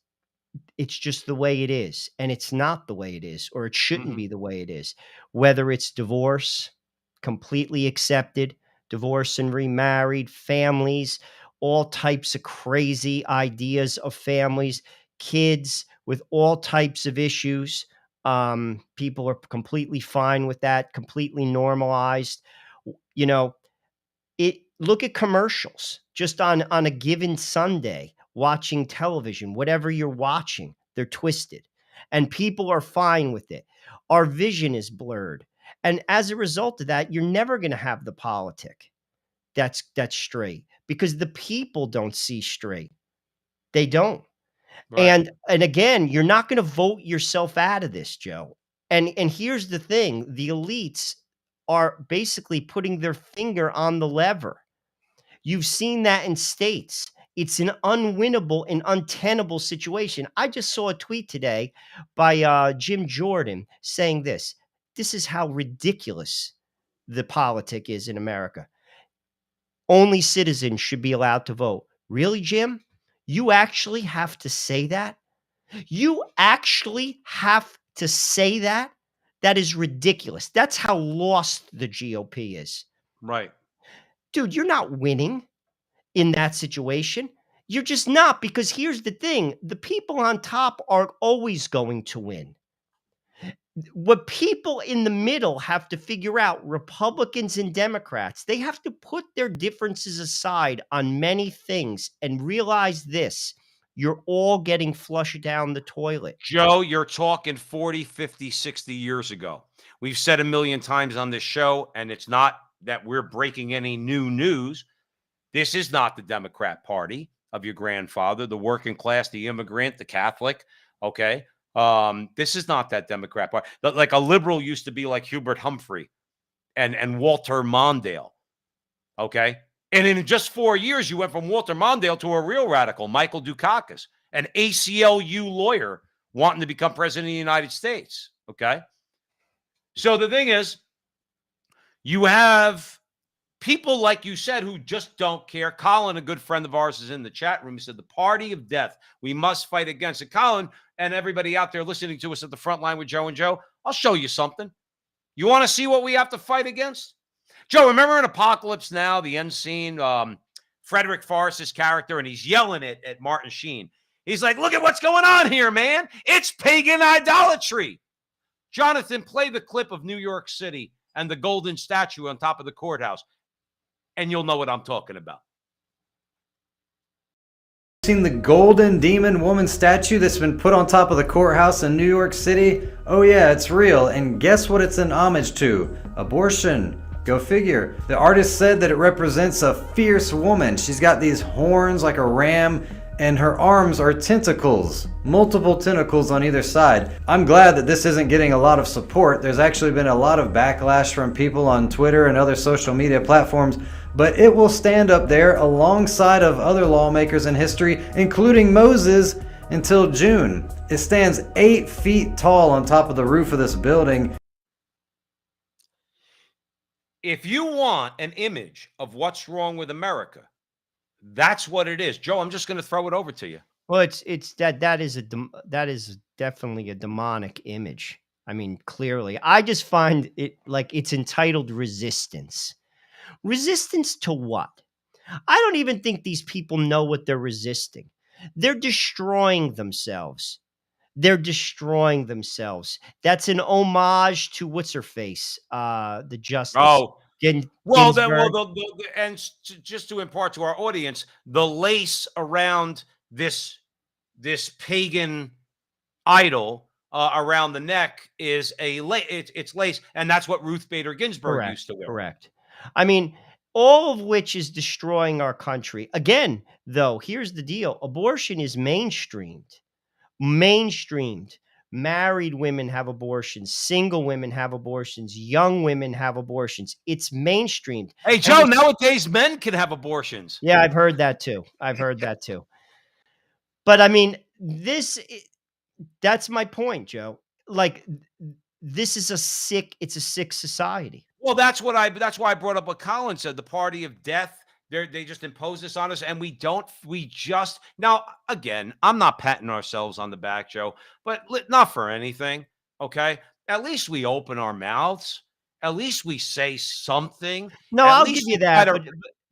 it's just the way it is, and it's not the way it is, or it shouldn't be the way it is. Whether it's divorce, completely accepted, divorce and remarried, families, all types of crazy ideas of families, kids with all types of issues. People are completely fine with that, completely normalized. You know, look at commercials just on a given Sunday, watching television, whatever you're watching, they're twisted and people are fine with it. Our vision is blurred. And as a result of that, you're never going to have the politic that's straight because the people don't see straight. They don't. Right. And again, you're not going to vote yourself out of this, Joe. And here's the thing. The elites are basically putting their finger on the lever. You've seen that in states. It's an unwinnable and untenable situation. I just saw a tweet today by Jim Jordan saying this. This is how ridiculous the politic is in America. Only citizens should be allowed to vote. Really, Jim? You actually have to say that? You actually have to say that? That is ridiculous. That's how lost the GOP is. Right. Dude, you're not winning in that situation. You're just not, because here's the thing. The people on top are always going to win. What people in the middle have to figure out, Republicans and Democrats, they have to put their differences aside on many things and realize this. You're all getting flushed down the toilet. Joe, you're talking 40, 50, 60 years ago. We've said a million times on this show, and it's not that we're breaking any new news. This is not the Democrat Party of your grandfather, the working class, the immigrant, the Catholic. Okay. This is not that Democrat Party. Like a liberal used to be like Hubert Humphrey and Walter Mondale. Okay. And in just 4 years, you went from Walter Mondale to a real radical, Michael Dukakis, an ACLU lawyer wanting to become president of the United States. Okay. So the thing is, you have people, like you said, who just don't care. Colin, a good friend of ours, is in the chat room. He said, the party of death, we must fight against it. Colin, and everybody out there listening to us at the front line with Joe and Joe, I'll show you something. You want to see what we have to fight against? Joe, remember in Apocalypse Now, the end scene, Frederick Forrest's character, and he's yelling at Martin Sheen. He's like, look at what's going on here, man. It's pagan idolatry. Jonathan, play the clip of New York City and the golden statue on top of the courthouse, and you'll know what I'm talking about. Seen the golden demon woman statue that's been put on top of the courthouse in New York City? Oh yeah, it's real. And guess what it's an homage to? Abortion. Go figure. The artist said that it represents a fierce woman. She's got these horns like a ram, and her arms are tentacles. Multiple tentacles on either side. I'm glad that this isn't getting a lot of support. There's actually been a lot of backlash from people on Twitter and other social media platforms, but it will stand up there alongside of other lawmakers in history, including Moses, until June. It stands 8 feet tall on top of the roof of this building. If you want an image of what's wrong with America, that's what it is. Joe, I'm just going to throw it over to you. Well, it's that is definitely a demonic image. I mean, clearly. I just find it like it's entitled resistance. Resistance to what? I don't even think these people know what they're resisting. They're destroying themselves. They're destroying themselves. That's an homage to what's her face, the justice. Oh, well, Ginsburg. Just to impart to our audience, the lace around this pagan idol around the neck is it's lace, and that's what Ruth Bader Ginsburg used to wear. Correct. I mean, all of which is destroying our country. Again, though, here's the deal. Abortion is mainstreamed. Married women have abortions. Single women have abortions. Young women have abortions. It's mainstreamed. Hey, Joe, nowadays men can have abortions. Yeah, I've heard that too. But I mean, that's my point, Joe. Like, this is it's a sick society. Well, that's why I brought up what Colin said, the party of death. They just impose this on us, and now, again, I'm not patting ourselves on the back, Joe, but not for anything, okay? At least we open our mouths. At least we say something. No, I'll give you that,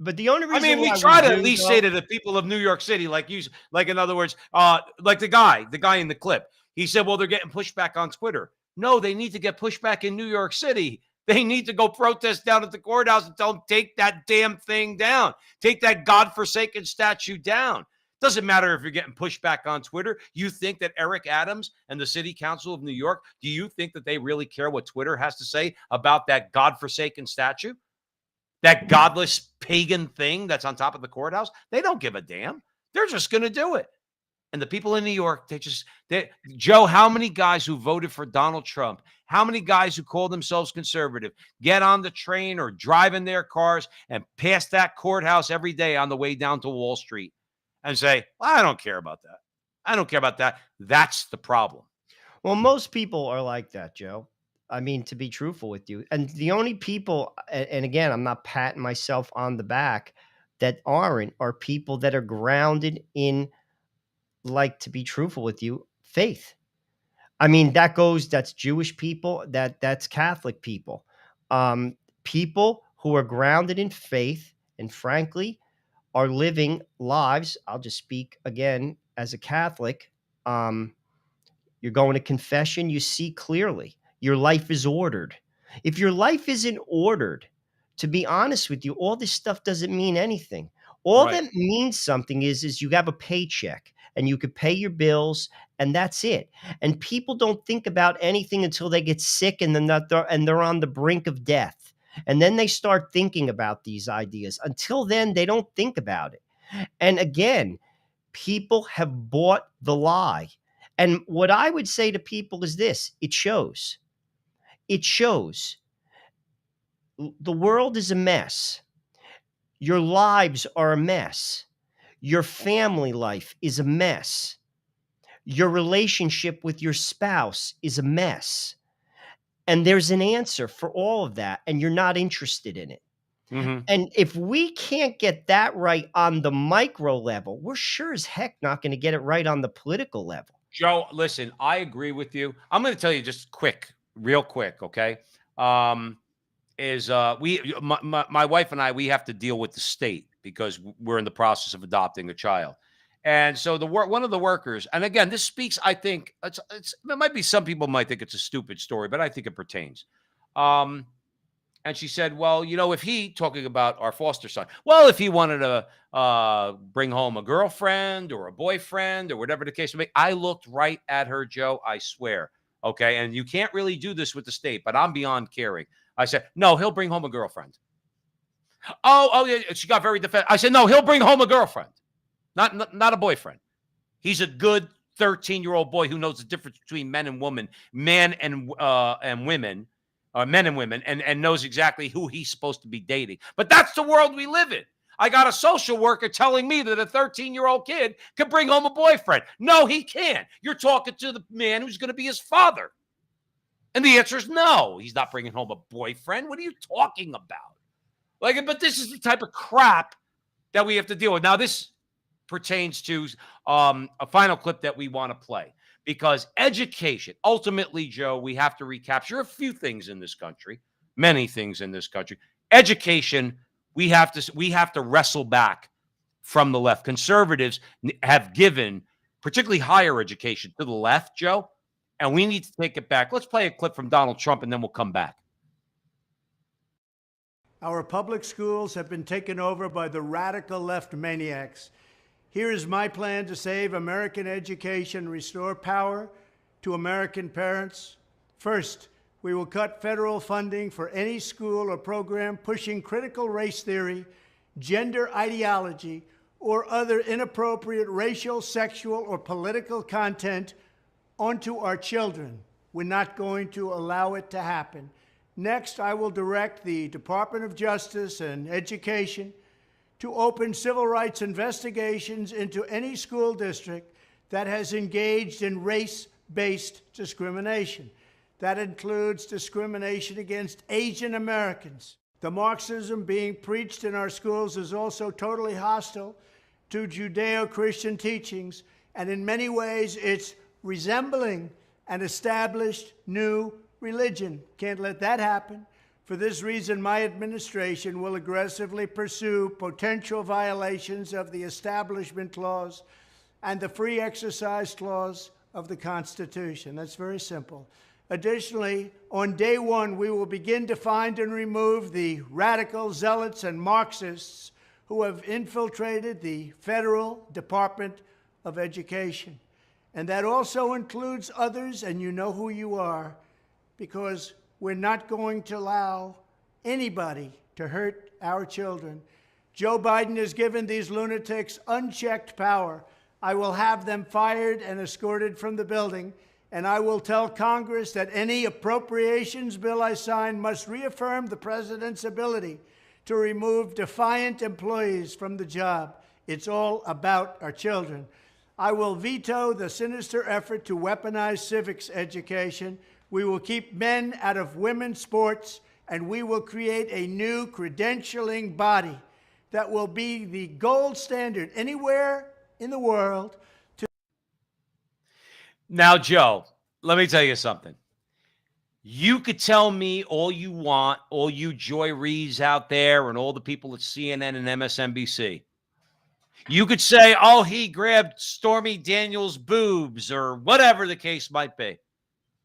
but the only reason we try to at least say to the people of New York City, in other words, like the guy in the clip, he said, well, they're getting pushback on Twitter. No, they need to get pushback in New York City. They need to go protest down at the courthouse and tell them, take that damn thing down. Take that godforsaken statue down. Doesn't matter if you're getting pushback on Twitter. You think that Eric Adams and the City Council of New York, do you think that they really care what Twitter has to say about that godforsaken statue? That godless pagan thing that's on top of the courthouse? They don't give a damn. They're just going to do it. And the people in New York, Joe, how many guys who voted for Donald Trump, how many guys who call themselves conservative get on the train or drive in their cars and pass that courthouse every day on the way down to Wall Street and say, I don't care about that. I don't care about that. That's the problem. Well, most people are like that, Joe. I mean, to be truthful with you. And the only people, and again, I'm not patting myself on the back, that aren't are people that are grounded in, like, to be truthful with you, faith. I mean, that's Jewish people, that's Catholic people. People who are grounded in faith and frankly are living lives. I'll just speak again as a Catholic. You're going to confession, you see clearly. Your life is ordered. If your life isn't ordered, to be honest with you, all this stuff doesn't mean anything. All Right. that means something is you have a paycheck and you could pay your bills and that's it. And people don't think about anything until they get sick and they're on the brink of death. And then they start thinking about these ideas. Until then, they don't think about it. And again, people have bought the lie. And what I would say to people is this: it shows. It shows. The world is a mess. Your lives are a mess. Your family life is a mess. Your relationship with your spouse is a mess. And there's an answer for all of that, and you're not interested in it. Mm-hmm. And if we can't get that right on the micro level, we're sure as heck not going to get it right on the political level. Joe, listen, I agree with you. I'm going to tell you just real quick, okay? My wife and I, we have to deal with the state because we're in the process of adopting a child. And so one of the workers, and again, this speaks, I think, it might be, some people might think it's a stupid story, but I think it pertains. And she said, well, if he, talking about our foster son, well, if he wanted to bring home a girlfriend or a boyfriend or whatever the case may be, I looked right at her, Joe, I swear. Okay. And you can't really do this with the state, but I'm beyond caring. I said, no, he'll bring home a girlfriend. Oh, yeah. She got very defensive. I said, no, he'll bring home a girlfriend, not a boyfriend. He's a good 13-year-old boy who knows the difference between men and women, men and women. Men and women, and knows exactly who he's supposed to be dating. But that's the world we live in. I got a social worker telling me that a 13-year-old kid can bring home a boyfriend. No, he can't. You're talking to the man who's going to be his father. And the answer is no, he's not bringing home a boyfriend. What are you talking about? But this is the type of crap that we have to deal with. Now, this pertains to a final clip that we want to play. Because education, ultimately, Joe, we have to recapture a few things in this country, many things in this country. Education, we have to wrestle back from the left. Conservatives have given, particularly higher education, to the left, Joe, and we need to take it back. Let's play a clip from Donald Trump, and then we'll come back. Our public schools have been taken over by the radical left maniacs. Here is my plan to save American education, restore power to American parents. First, we will cut federal funding for any school or program pushing critical race theory, gender ideology, or other inappropriate racial, sexual, or political content onto our children. We're not going to allow it to happen. Next, I will direct the Department of Justice and Education to open civil rights investigations into any school district that has engaged in race-based discrimination. That includes discrimination against Asian Americans. The Marxism being preached in our schools is also totally hostile to Judeo-Christian teachings, and in many ways it's resembling an established new religion. Can't let that happen. For this reason, my administration will aggressively pursue potential violations of the Establishment Clause and the Free Exercise Clause of the Constitution. That's very simple. Additionally, on day one, we will begin to find and remove the radical zealots and Marxists who have infiltrated the Federal Department of Education. And that also includes others, and you know who you are, because we're not going to allow anybody to hurt our children. Joe Biden has given these lunatics unchecked power. I will have them fired and escorted from the building, and I will tell Congress that any appropriations bill I sign must reaffirm the president's ability to remove defiant employees from the job. It's all about our children. I will veto the sinister effort to weaponize civics education. We will keep men out of women's sports, and we will create a new credentialing body that will be the gold standard anywhere in the world. Now, Joe, let me tell you something. You could tell me all you want, all you Joy Reeds out there and all the people at CNN and MSNBC. You could say, oh, he grabbed Stormy Daniels' boobs or whatever the case might be.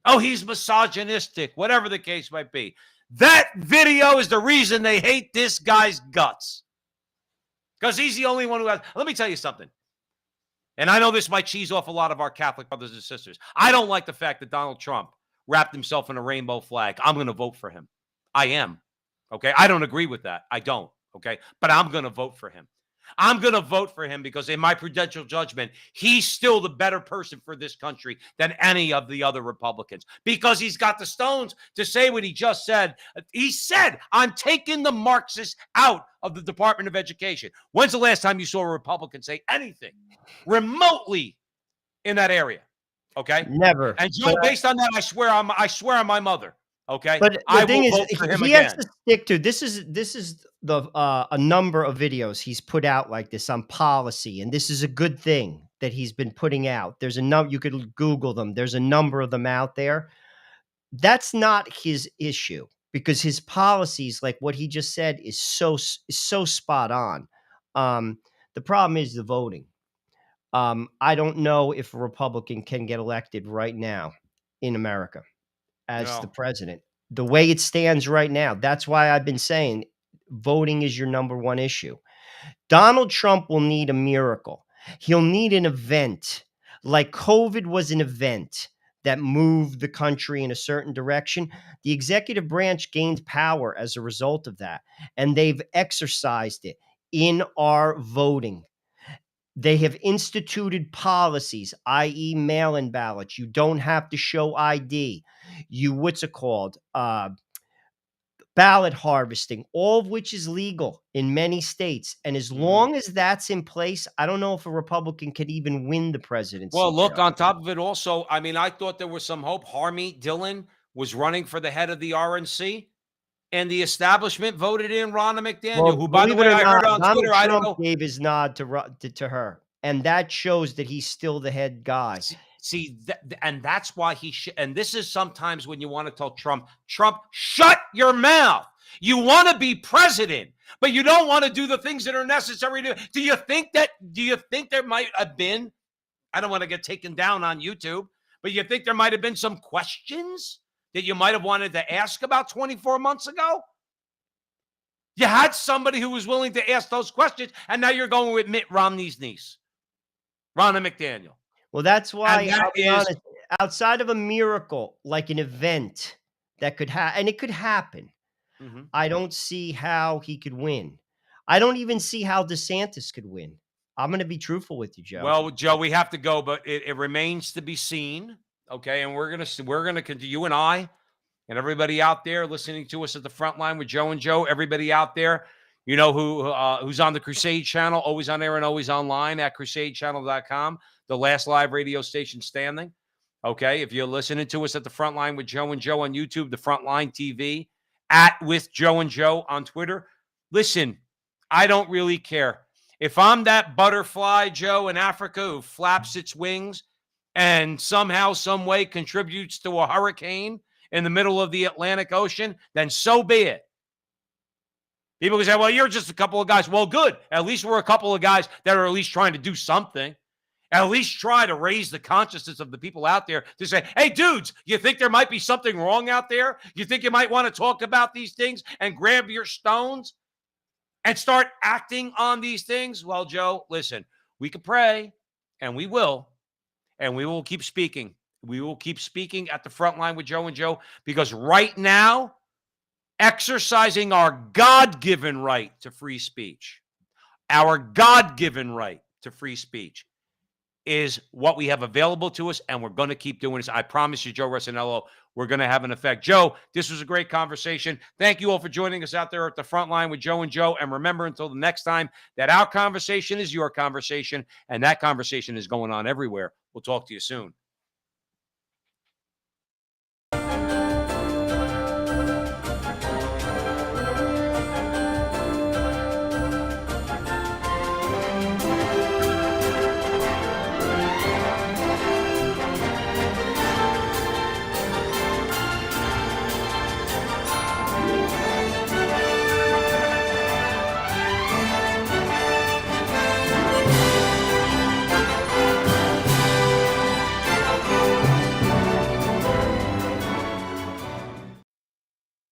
Oh, he's misogynistic, whatever the case might be. That video is the reason they hate this guy's guts. Because he's the only one who has. Let me tell you something. And I know this might cheese off a lot of our Catholic brothers and sisters. I don't like the fact that Donald Trump wrapped himself in a rainbow flag. I'm going to vote for him. I am. Okay. I don't agree with that. I don't. Okay. But I'm going to vote for him. I'm going to vote for him because in my prudential judgment, he's still the better person for this country than any of the other Republicans because he's got the stones to say what he just said. He said, I'm taking the Marxists out of the Department of Education. When's the last time you saw a Republican say anything remotely in that area? Okay. Never. And Joe, based on that, I swear on my mother. Okay. But the I thing will is, vote for him he again. has to stick to this. Is the a number of videos he's put out like this on policy, and this is a good thing that he's been putting out. There's a number, you could Google them. There's a number of them out there. That's not his issue because his policies, like what he just said, is so spot on. The problem is the voting. I don't know if a Republican can get elected right now in America as the president. The way it stands right now, that's why I've been saying voting is your number one issue. Donald Trump will need a miracle. He'll need an event like COVID was an event that moved the country in a certain direction. The executive branch gained power as a result of that, and they've exercised it in our voting. They have instituted policies, i.e. mail-in ballots. You don't have to show ID. What's it called? Ballot harvesting, all of which is legal in many states. And as long as that's in place, I don't know if a Republican could even win the presidency. Well, look, on top of it also, I mean, I thought there was some hope. Harmeet Dillon was running for the head of the RNC, and the establishment voted in Ronna McDaniel, who, by the way, I heard on Donald Twitter, I don't Trump know. gave his nod to her. And that shows that he's still the head guy. See, and that's why he should. And this is sometimes when you want to tell Trump, shut your mouth. You want to be president, but you don't want to do the things that are necessary to. Do you think there might have been? I don't want to get taken down on YouTube, but you think there might have been some questions that you might have wanted to ask about 24 months ago? You had somebody who was willing to ask those questions, and now you're going with Mitt Romney's niece, Ronna McDaniel. Well, that's why, I'll be honest, outside of a miracle, like an event that could happen, and it could happen, I don't see how he could win. I don't even see how DeSantis could win. I'm going to be truthful with you, Joe. Well, Joe, we have to go, but it remains to be seen. Okay, and we're gonna continue. You and I, and everybody out there listening to us at the front line with Joe and Joe. Everybody out there, you know who's on the Crusade channel, always on air and always online at crusadechannel.com, the last live radio station standing. Okay, if you're listening to us at the front line with Joe and Joe on YouTube, the Frontline TV, at with Joe and Joe on Twitter. Listen, I don't really care. If I'm that butterfly, Joe, in Africa who flaps its wings and somehow, some way contributes to a hurricane in the middle of the Atlantic Ocean, then so be it. People can say, well, you're just a couple of guys. Well, good. At least we're a couple of guys that are at least trying to do something. At least try to raise the consciousness of the people out there to say, hey, dudes, you think there might be something wrong out there? You think you might want to talk about these things and grab your stones and start acting on these things? Well, Joe, listen, we could pray, and we will keep speaking. We will keep speaking at the front line with Joe and Joe, because right now, exercising our God-given right to free speech, is what we have available to us, and we're going to keep doing this. I promise you, Joe Rossinello, we're going to have an effect. Joe, this was a great conversation. Thank you all for joining us out there at the front line with Joe and Joe. And remember, until the next time, that our conversation is your conversation, and that conversation is going on everywhere. We'll talk to you soon.